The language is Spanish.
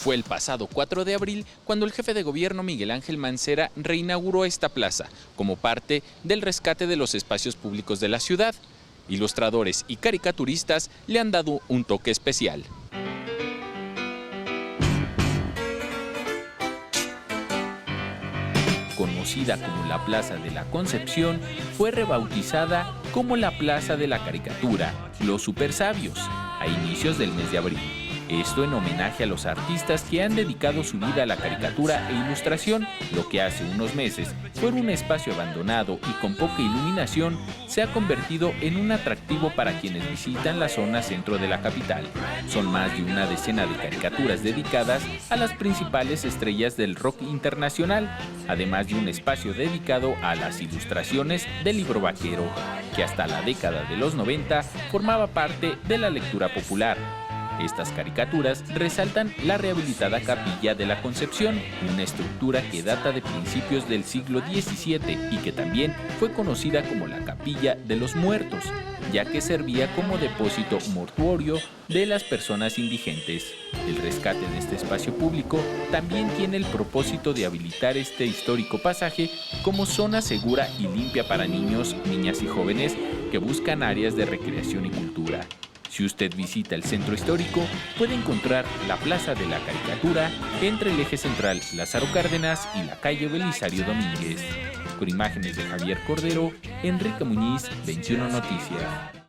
Fue el pasado 4 de abril cuando el jefe de gobierno Miguel Ángel Mancera reinauguró esta plaza como parte del rescate de los espacios públicos de la ciudad. Ilustradores y caricaturistas le han dado un toque especial. Conocida como la Plaza de la Concepción, fue rebautizada como la Plaza de la Caricatura, los Supersabios, a inicios del mes de abril. Esto en homenaje a los artistas que han dedicado su vida a la caricatura e ilustración. Lo que hace unos meses fue un espacio abandonado y con poca iluminación, se ha convertido en un atractivo para quienes visitan la zona centro de la capital. Son más de una decena de caricaturas dedicadas a las principales estrellas del rock internacional, además de un espacio dedicado a las ilustraciones del libro vaquero, que hasta la década de los 90 formaba parte de la lectura popular. Estas caricaturas resaltan la rehabilitada Capilla de la Concepción, una estructura que data de principios del siglo XVII y que también fue conocida como la Capilla de los Muertos, ya que servía como depósito mortuorio de las personas indigentes. El rescate de este espacio público también tiene el propósito de habilitar este histórico pasaje como zona segura y limpia para niños, niñas y jóvenes que buscan áreas de recreación y cultura. Si usted visita el centro histórico, puede encontrar la Plaza de la Caricatura entre el eje central Lázaro Cárdenas y la calle Belisario Domínguez. Con imágenes de Javier Cordero, Enrique Muñiz, 21 Noticias.